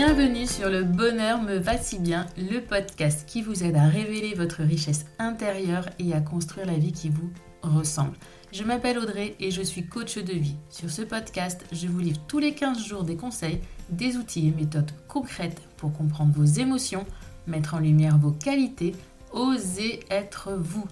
Bienvenue sur Le Bonheur me va si bien, le podcast qui vous aide à révéler votre richesse intérieure et à construire la vie qui vous ressemble. Je m'appelle Audrey et je suis coach de vie. Sur ce podcast, je vous livre tous les 15 jours des conseils, des outils et méthodes concrètes pour comprendre vos émotions, mettre en lumière vos qualités, oser être vous.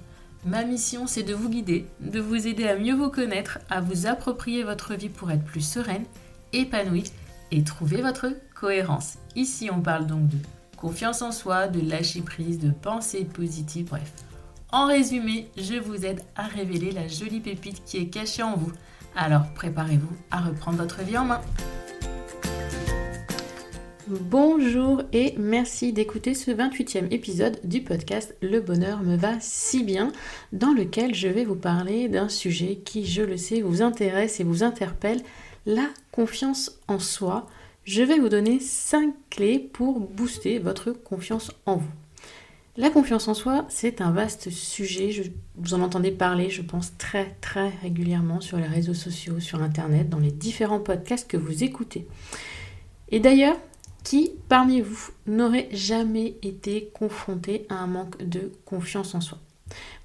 Ma mission, c'est de vous guider, de vous aider à mieux vous connaître, à vous approprier votre vie pour être plus sereine, épanouie et trouver votre cohérence. Ici, on parle donc de confiance en soi, de lâcher prise, de pensée positive, bref. En résumé, je vous aide à révéler la jolie pépite qui est cachée en vous. Alors, préparez-vous à reprendre votre vie en main. Bonjour et merci d'écouter ce 28e épisode du podcast Le Bonheur me va si bien, dans lequel je vais vous parler d'un sujet qui, je le sais, vous intéresse et vous interpelle, la confiance en soi. Je vais vous donner 5 clés pour booster votre confiance en vous. La confiance en soi, c'est un vaste sujet. Vous en entendez parler, je pense, très régulièrement sur les réseaux sociaux, sur Internet, dans les différents podcasts que vous écoutez. Et d'ailleurs, qui parmi vous n'aurait jamais été confronté à un manque de confiance en soi ?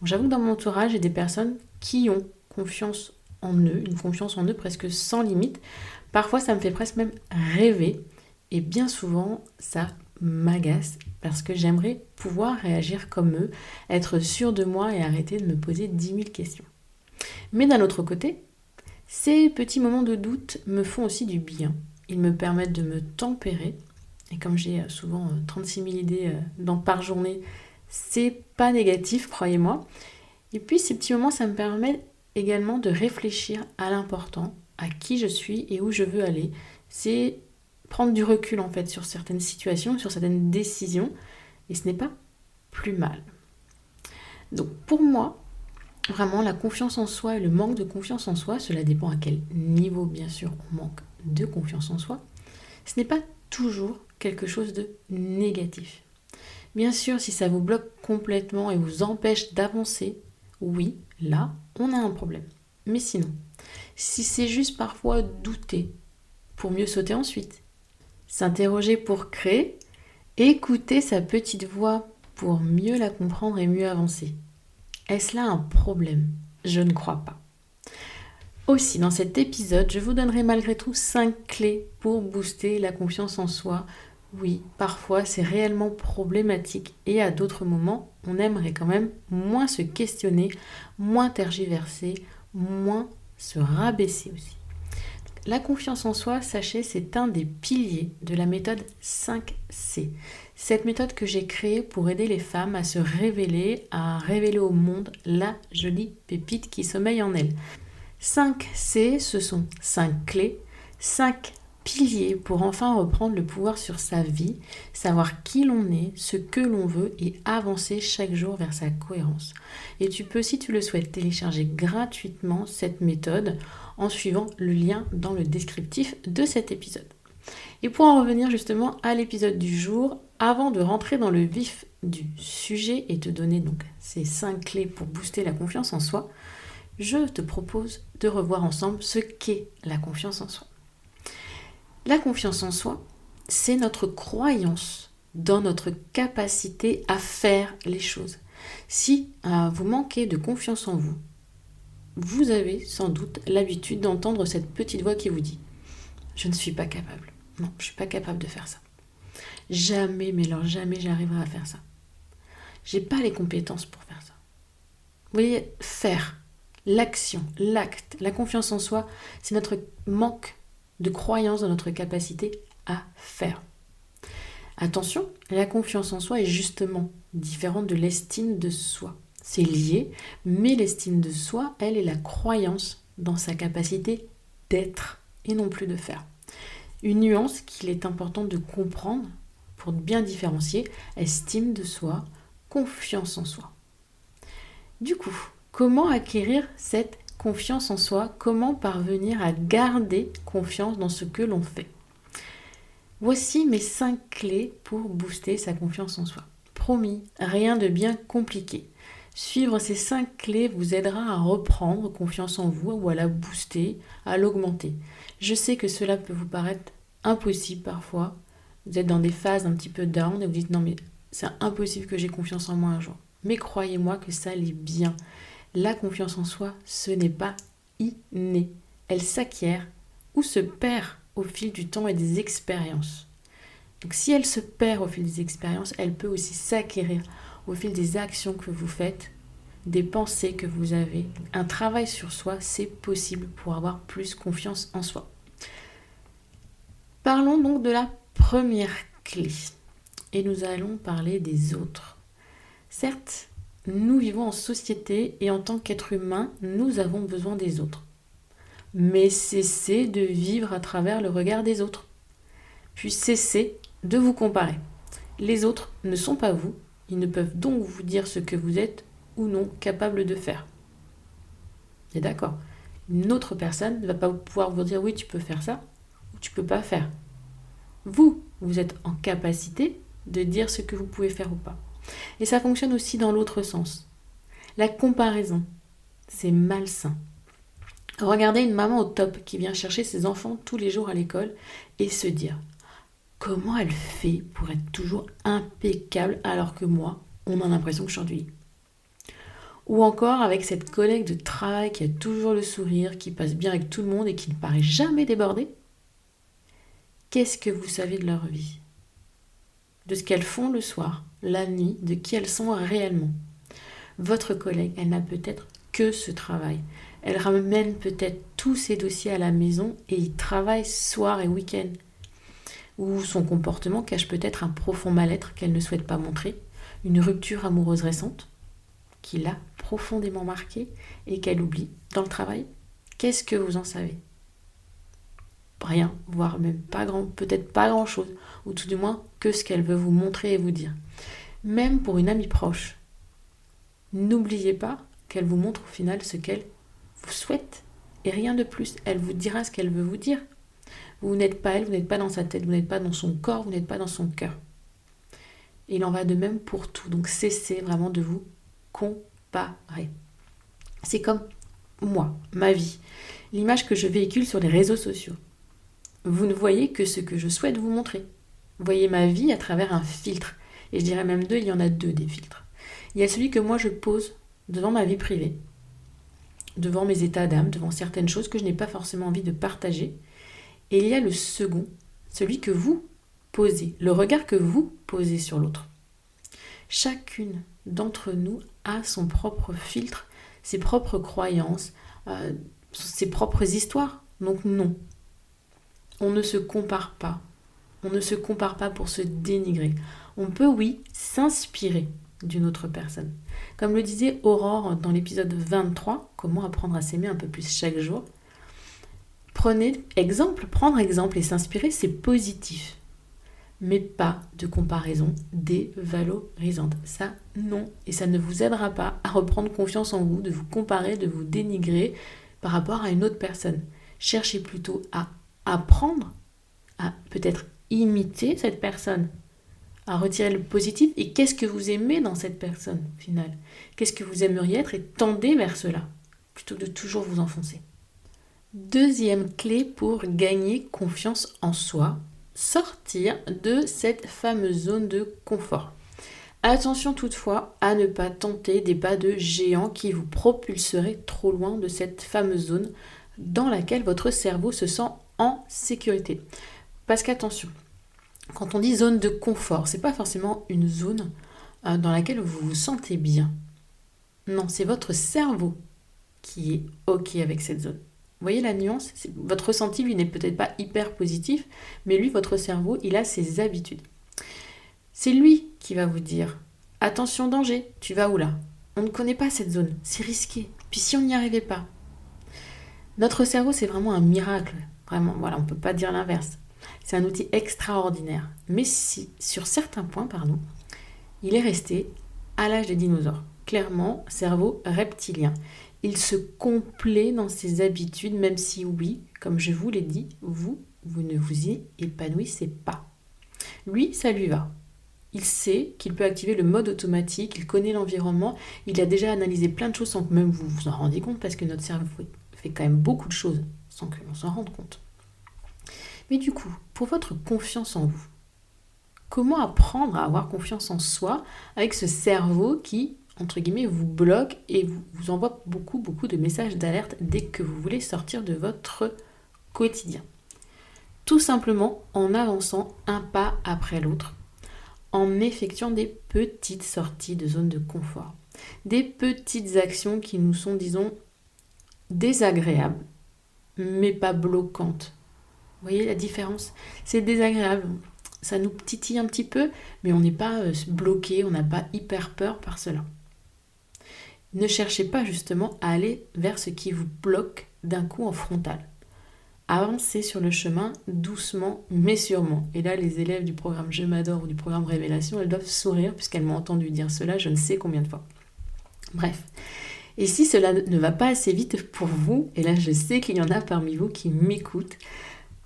Bon, j'avoue que dans mon entourage, j'ai des personnes qui ont confiance en eux, une confiance en eux presque sans limite. Parfois, ça me fait presque même rêver. Et bien souvent, ça m'agace parce que j'aimerais pouvoir réagir comme eux, être sûre de moi et arrêter de me poser 10 000 questions. Mais d'un autre côté, ces petits moments de doute me font aussi du bien. Ils me permettent de me tempérer. Et comme j'ai souvent 36 000 idées par journée, c'est pas négatif, croyez-moi. Et puis ces petits moments, ça me permet également de réfléchir à l'important, à qui je suis et où je veux aller. C'est prendre du recul en fait sur certaines situations, sur certaines décisions. Et ce n'est pas plus mal. Donc pour moi, vraiment la confiance en soi et le manque de confiance en soi, cela dépend à quel niveau bien sûr on manque de confiance en soi, ce n'est pas toujours quelque chose de négatif. Bien sûr, si ça vous bloque complètement et vous empêche d'avancer, oui, là, on a un problème. Mais sinon, si c'est juste parfois douter pour mieux sauter ensuite, s'interroger pour créer, écouter sa petite voix pour mieux la comprendre et mieux avancer, est-ce là un problème ? Je ne crois pas. Aussi, dans cet épisode, je vous donnerai malgré tout 5 clés pour booster la confiance en soi. Oui, parfois c'est réellement problématique et à d'autres moments, on aimerait quand même moins se questionner, moins tergiverser, moins se rabaisser aussi. La confiance en soi, sachez, c'est un des piliers de la méthode 5C. Cette méthode que j'ai créée pour aider les femmes à se révéler, à révéler au monde la jolie pépite qui sommeille en elles. 5C, ce sont 5 clés, 5 piliers pour enfin reprendre le pouvoir sur sa vie, savoir qui l'on est, ce que l'on veut et avancer chaque jour vers sa cohérence. Et tu peux, si tu le souhaites, télécharger gratuitement cette méthode en suivant le lien dans le descriptif de cet épisode. Et pour en revenir justement à l'épisode du jour, avant de rentrer dans le vif du sujet et te donner donc ces 5 clés pour booster la confiance en soi, je te propose de revoir ensemble ce qu'est la confiance en soi. La confiance en soi, c'est notre croyance dans notre capacité à faire les choses. Si vous manquez de confiance en vous, vous avez sans doute l'habitude d'entendre cette petite voix qui vous dit « Je ne suis pas capable. Non, je ne suis pas capable de faire ça. Jamais, mais alors jamais j'arriverai à faire ça. J'ai pas les compétences pour faire ça. » Vous voyez, faire. L'action, l'acte, la confiance en soi, c'est notre manque de croyance dans notre capacité à faire. Attention, la confiance en soi est justement différente de l'estime de soi. C'est lié, mais l'estime de soi, elle, est la croyance dans sa capacité d'être et non plus de faire. Une nuance qu'il est important de comprendre pour bien différencier estime de soi, confiance en soi. Du coup, comment acquérir cette confiance en soi? Comment parvenir à garder confiance dans ce que l'on fait? Voici mes 5 clés pour booster sa confiance en soi. Promis, rien de bien compliqué. Suivre ces 5 clés vous aidera à reprendre confiance en vous ou à la booster, à l'augmenter. Je sais que cela peut vous paraître impossible parfois, Vous êtes dans des phases un petit peu down et vous dites non mais c'est impossible que j'ai confiance en moi un jour. Mais croyez-moi que ça l'est bien. La confiance en soi, ce n'est pas inné. Elle s'acquiert ou se perd au fil du temps et des expériences. Donc si elle se perd au fil des expériences, elle peut aussi s'acquérir au fil des actions que vous faites, des pensées que vous avez. Un travail sur soi, c'est possible pour avoir plus confiance en soi. Parlons donc de la première clé. Et nous allons parler des autres. Certes, nous vivons en société et en tant qu'être humain, nous avons besoin des autres. Mais cessez de vivre à travers le regard des autres. Puis cessez de vous comparer. Les autres ne sont pas vous, ils ne peuvent donc vous dire ce que vous êtes ou non capable de faire. Et d'accord, une autre personne ne va pas pouvoir vous dire oui tu peux faire ça ou tu peux pas faire. Vous êtes en capacité de dire ce que vous pouvez faire ou pas. Et ça fonctionne aussi dans l'autre sens. La comparaison, c'est malsain. Regardez une maman au top qui vient chercher ses enfants tous les jours à l'école et se dire comment elle fait pour être toujours impeccable alors que moi, on a l'impression que je suis ennuyée. Ou encore avec cette collègue de travail qui a toujours le sourire, qui passe bien avec tout le monde et qui ne paraît jamais débordée. Qu'est-ce que vous savez de leur vie ? De ce qu'elles font le soir, la nuit, de qui elles sont réellement. Votre collègue, elle n'a peut-être que ce travail. Elle ramène peut-être tous ses dossiers à la maison et y travaille soir et week-end. Ou son comportement cache peut-être un profond mal-être qu'elle ne souhaite pas montrer, une rupture amoureuse récente qui l'a profondément marquée et qu'elle oublie dans le travail. Qu'est-ce que vous en savez ? Rien, voire même peut-être pas grand-chose, ou tout du moins que ce qu'elle veut vous montrer et vous dire. Même pour une amie proche, n'oubliez pas qu'elle vous montre au final ce qu'elle vous souhaite, et rien de plus. Elle vous dira ce qu'elle veut vous dire. Vous n'êtes pas elle, vous n'êtes pas dans sa tête, vous n'êtes pas dans son corps, vous n'êtes pas dans son cœur. Et il en va de même pour tout, donc cessez vraiment de vous comparer. C'est comme moi, ma vie, l'image que je véhicule sur les réseaux sociaux. Vous ne voyez que ce que je souhaite vous montrer. Vous voyez ma vie à travers un filtre. Et je dirais même il y en a deux des filtres. Il y a celui que moi je pose devant ma vie privée, devant mes états d'âme, devant certaines choses que je n'ai pas forcément envie de partager. Et il y a le second, celui que vous posez, le regard que vous posez sur l'autre. Chacune d'entre nous a son propre filtre, ses propres croyances, ses propres histoires. Donc non. On ne se compare pas. On ne se compare pas pour se dénigrer. On peut, oui, s'inspirer d'une autre personne. Comme le disait Aurore dans l'épisode 23, comment apprendre à s'aimer un peu plus chaque jour. Prendre exemple et s'inspirer, c'est positif. Mais pas de comparaison dévalorisante. Ça, non. Et ça ne vous aidera pas à reprendre confiance en vous, de vous comparer, de vous dénigrer par rapport à une autre personne. Cherchez plutôt à apprendre à peut-être imiter cette personne, à retirer le positif et qu'est-ce que vous aimez dans cette personne au final, qu'est-ce que vous aimeriez être et tendez vers cela plutôt que de toujours vous enfoncer. Deuxième clé pour gagner confiance en soi, sortir de cette fameuse zone de confort. Attention toutefois à ne pas tenter des pas de géant qui vous propulseraient trop loin de cette fameuse zone dans laquelle votre cerveau se sent en sécurité. Parce qu'attention, quand on dit zone de confort, c'est pas forcément une zone dans laquelle vous vous sentez bien. Non, c'est votre cerveau qui est OK avec cette zone. Vous voyez la nuance ? Votre ressenti, lui, n'est peut-être pas hyper positif, mais lui, votre cerveau, il a ses habitudes. C'est lui qui va vous dire « Attention, danger, tu vas où là ? On ne connaît pas cette zone, c'est risqué. Puis si on n'y arrivait pas ?» Notre cerveau, c'est vraiment un miracle. Vraiment, voilà, on ne peut pas dire l'inverse. C'est un outil extraordinaire. Mais si, sur certains points, il est resté à l'âge des dinosaures. Clairement, cerveau reptilien. Il se complaît dans ses habitudes, même si oui, comme je vous l'ai dit, vous ne vous y épanouissez pas. Lui, ça lui va. Il sait qu'il peut activer le mode automatique, il connaît l'environnement, il a déjà analysé plein de choses sans que même vous vous en rendiez compte, parce que notre cerveau fait quand même beaucoup de choses sans que l'on s'en rende compte. Mais du coup, pour votre confiance en vous, comment apprendre à avoir confiance en soi avec ce cerveau qui, entre guillemets, vous bloque et vous envoie beaucoup de messages d'alerte dès que vous voulez sortir de votre quotidien. Tout simplement en avançant un pas après l'autre, en effectuant des petites sorties de zone de confort, des petites actions qui nous sont, disons, désagréables, mais pas bloquantes. Vous voyez la différence ? C'est désagréable, ça nous titille un petit peu, mais on n'est pas bloqué, on n'a pas hyper peur par cela. Ne cherchez pas justement à aller vers ce qui vous bloque d'un coup en frontal. Avancez sur le chemin doucement mais sûrement. Et là, les élèves du programme Je m'adore ou du programme Révélation, elles doivent sourire puisqu'elles m'ont entendu dire cela je ne sais combien de fois. Bref. Et si cela ne va pas assez vite pour vous, et là je sais qu'il y en a parmi vous qui m'écoutent,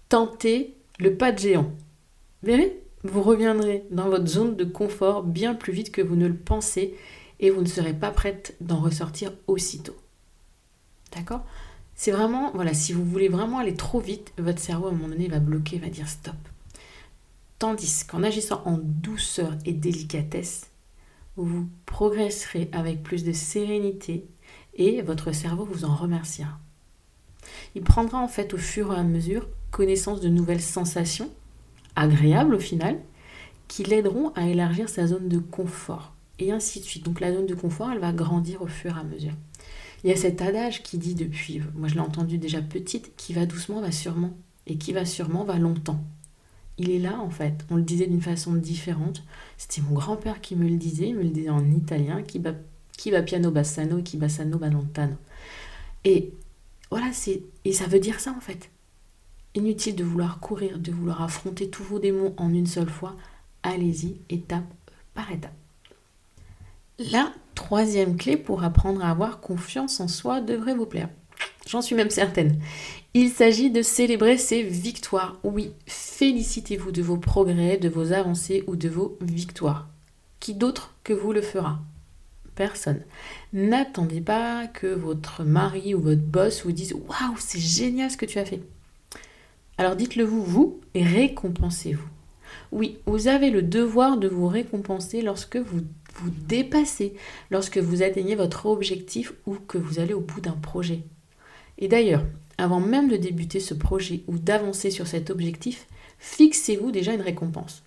tentez le pas de géant. Vous verrez, vous reviendrez dans votre zone de confort bien plus vite que vous ne le pensez et vous ne serez pas prête d'en ressortir aussitôt. D'accord ? C'est vraiment, voilà, si vous voulez vraiment aller trop vite, votre cerveau à un moment donné va bloquer, va dire stop. Tandis qu'en agissant en douceur et délicatesse, vous progresserez avec plus de sérénité et votre cerveau vous en remerciera. Il prendra en fait au fur et à mesure connaissance de nouvelles sensations, agréables au final, qui l'aideront à élargir sa zone de confort et ainsi de suite. Donc la zone de confort, elle va grandir au fur et à mesure. Il y a cet adage qui dit depuis, moi je l'ai entendu déjà petite, qui va doucement va sûrement, et qui va sûrement va longtemps. Il est là en fait, on le disait d'une façon différente, c'était mon grand-père qui me le disait, il me le disait en italien, qui va piano bassano, qui bassano va lontano. Et voilà, et ça veut dire ça en fait. Inutile de vouloir courir, de vouloir affronter tous vos démons en une seule fois, allez-y étape par étape. La troisième clé pour apprendre à avoir confiance en soi devrait vous plaire. J'en suis même certaine. Il s'agit de célébrer ses victoires. Oui, félicitez-vous de vos progrès, de vos avancées ou de vos victoires. Qui d'autre que vous le fera ? Personne. N'attendez pas que votre mari ou votre boss vous dise « Waouh, c'est génial ce que tu as fait !» Alors dites-le vous, et récompensez-vous. Oui, vous avez le devoir de vous récompenser lorsque vous dépassez, lorsque vous atteignez votre objectif ou que vous allez au bout d'un projet. Et d'ailleurs, avant même de débuter ce projet ou d'avancer sur cet objectif, fixez-vous déjà une récompense.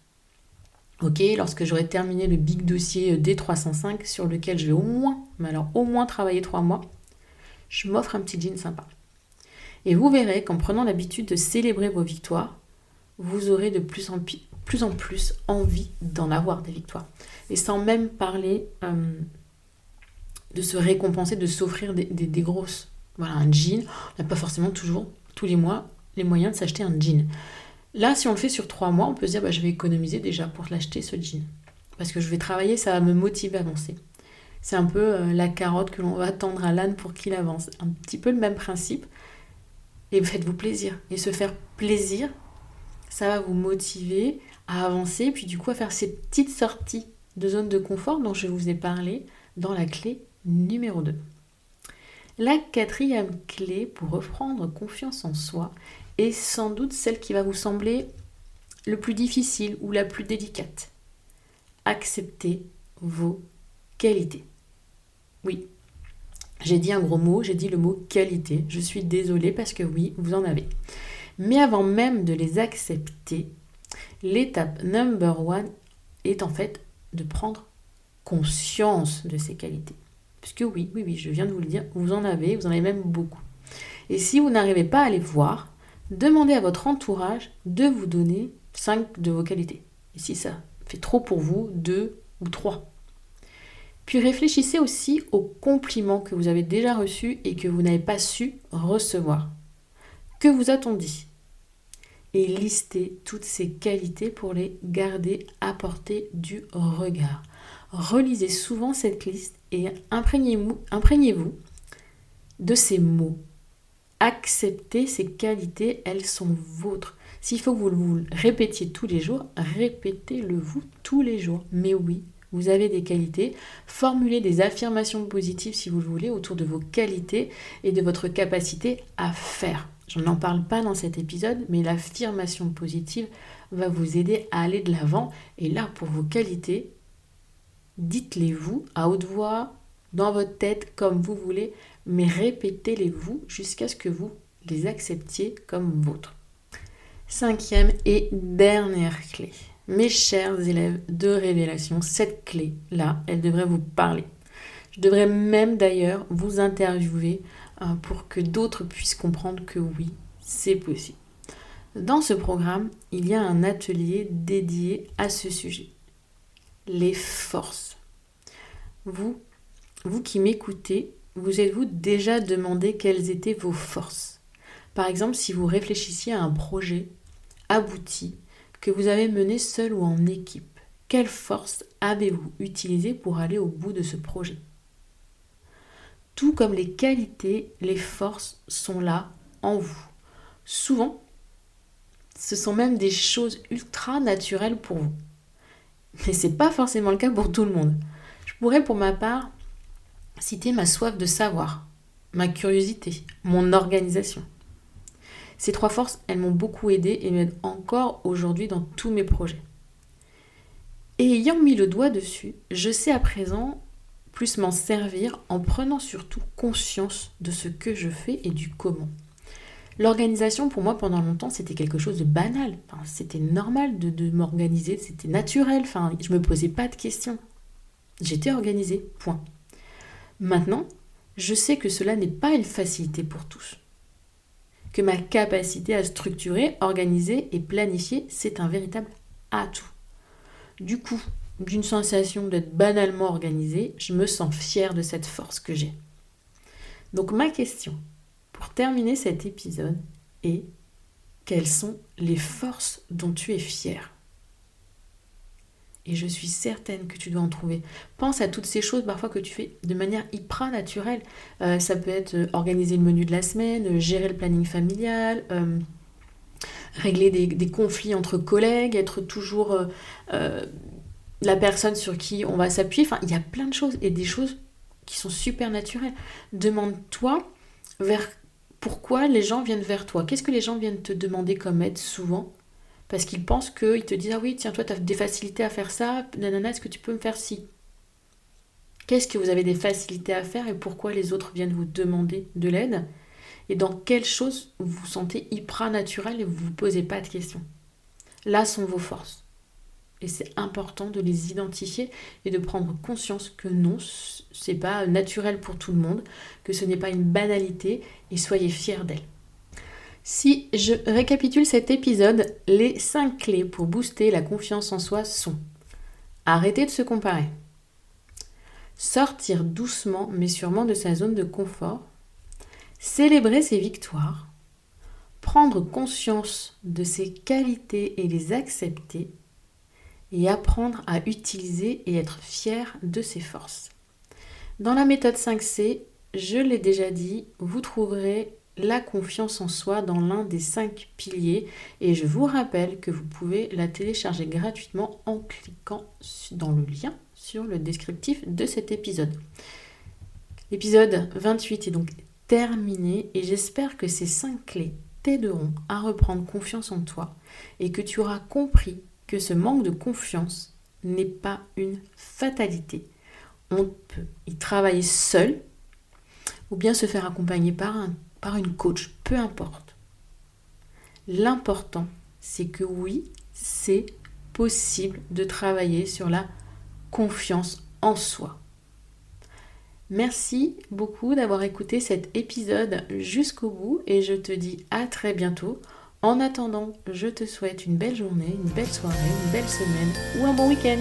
Ok, lorsque j'aurai terminé le big dossier D305 sur lequel je vais au moins travailler 3 mois, je m'offre un petit jean sympa. Et vous verrez qu'en prenant l'habitude de célébrer vos victoires, vous aurez de plus en plus envie d'en avoir des victoires. Et sans même parler de se récompenser, de s'offrir des grosses. Voilà, un jean, on n'a pas forcément toujours, tous les mois, les moyens de s'acheter un jean. Là, si on le fait sur 3 mois, on peut se dire je vais économiser déjà pour l'acheter ce jean. Parce que je vais travailler, ça va me motiver à avancer. C'est un peu la carotte que l'on va tendre à l'âne pour qu'il avance. Un petit peu le même principe. Et faites-vous plaisir. Et se faire plaisir, ça va vous motiver à avancer, puis du coup à faire ces petites sorties de zone de confort dont je vous ai parlé dans la clé numéro 2. La 4e clé pour reprendre confiance en soi est sans doute celle qui va vous sembler le plus difficile ou la plus délicate. Acceptez vos qualités. Oui, j'ai dit un gros mot, j'ai dit le mot qualité. Je suis désolée parce que oui, vous en avez. Mais avant même de les accepter, l'étape number 1 est en fait de prendre conscience de ces qualités. Parce que oui, je viens de vous le dire, vous en avez même beaucoup. Et si vous n'arrivez pas à les voir, demandez à votre entourage de vous donner 5 de vos qualités. Et si ça fait trop pour vous, 2 ou 3. Puis réfléchissez aussi aux compliments que vous avez déjà reçus et que vous n'avez pas su recevoir. Que vous a-t-on dit ? Et listez toutes ces qualités pour les garder à portée du regard. Relisez souvent cette liste et imprégnez-vous de ces mots. Acceptez ces qualités, elles sont vôtres. S'il faut que vous le répétiez tous les jours, répétez-le vous tous les jours. Mais oui, vous avez des qualités. Formulez des affirmations positives si vous le voulez autour de vos qualités et de votre capacité à faire. Je n'en parle pas dans cet épisode, mais l'affirmation positive va vous aider à aller de l'avant. Et là, pour vos qualités, dites-les-vous à haute voix, dans votre tête, comme vous voulez, mais répétez-les-vous jusqu'à ce que vous les acceptiez comme vôtres. 5e et dernière clé. Mes chers élèves de révélation, cette clé-là, elle devrait vous parler. Je devrais même d'ailleurs vous interviewer pour que d'autres puissent comprendre que oui, c'est possible. Dans ce programme, il y a un atelier dédié à ce sujet. Les forces. Vous qui m'écoutez, vous êtes-vous déjà demandé quelles étaient vos forces ? Par exemple, si vous réfléchissiez à un projet abouti que vous avez mené seul ou en équipe, quelles forces avez-vous utilisées pour aller au bout de ce projet ? Tout comme les qualités, les forces sont là en vous. Souvent, ce sont même des choses ultra naturelles pour vous. Mais ce n'est pas forcément le cas pour tout le monde. Je pourrais pour ma part citer ma soif de savoir, ma curiosité, mon organisation. Ces 3 forces, elles m'ont beaucoup aidée et m'aident encore aujourd'hui dans tous mes projets. Et ayant mis le doigt dessus, je sais à présent plus m'en servir en prenant surtout conscience de ce que je fais et du comment. L'organisation, pour moi, pendant longtemps, c'était quelque chose de banal. Enfin, c'était normal de m'organiser, c'était naturel. Enfin, je ne me posais pas de questions. J'étais organisée, point. Maintenant, je sais que cela n'est pas une facilité pour tous. Que ma capacité à structurer, organiser et planifier, c'est un véritable atout. Du coup, d'une sensation d'être banalement organisée, je me sens fière de cette force que j'ai. Donc ma question, pour terminer cet épisode, est: quelles sont les forces dont tu es fière ? Et je suis certaine que tu dois en trouver. Pense à toutes ces choses parfois que tu fais de manière hyper naturelle. Ça peut être organiser le menu de la semaine, gérer le planning familial, régler des conflits entre collègues, être toujours la personne sur qui on va s'appuyer. Enfin, il y a plein de choses et des choses qui sont super naturelles. Demande-toi pourquoi les gens viennent vers toi. Qu'est-ce que les gens viennent te demander comme aide souvent ? Parce qu'ils pensent qu'ils te disent « Ah oui, tiens, toi, tu as des facilités à faire ça, nanana, est-ce que tu peux me faire ci ?» Qu'est-ce que vous avez des facilités à faire et pourquoi les autres viennent vous demander de l'aide ? Et dans quelles choses vous vous sentez hyper naturel et vous ne vous posez pas de questions ? Là sont vos forces. Et c'est important de les identifier et de prendre conscience que non, c'est pas naturel pour tout le monde, que ce n'est pas une banalité et soyez fiers d'elles. Si je récapitule cet épisode, les 5 clés pour booster la confiance en soi sont: arrêter de se comparer, sortir doucement mais sûrement de sa zone de confort, célébrer ses victoires, prendre conscience de ses qualités et les accepter, et apprendre à utiliser et être fier de ses forces. Dans la méthode 5C, je l'ai déjà dit, vous trouverez la confiance en soi dans l'un des 5 piliers et je vous rappelle que vous pouvez la télécharger gratuitement en cliquant dans le lien sur le descriptif de cet épisode. L'épisode 28 est donc terminé et j'espère que ces 5 clés t'aideront à reprendre confiance en toi et que tu auras compris que ce manque de confiance n'est pas une fatalité. On peut y travailler seul ou bien se faire accompagner par une coach, peu importe. L'important, c'est que oui, c'est possible de travailler sur la confiance en soi. Merci beaucoup d'avoir écouté cet épisode jusqu'au bout et je te dis à très bientôt. En attendant, je te souhaite une belle journée, une belle soirée, une belle semaine ou un bon week-end.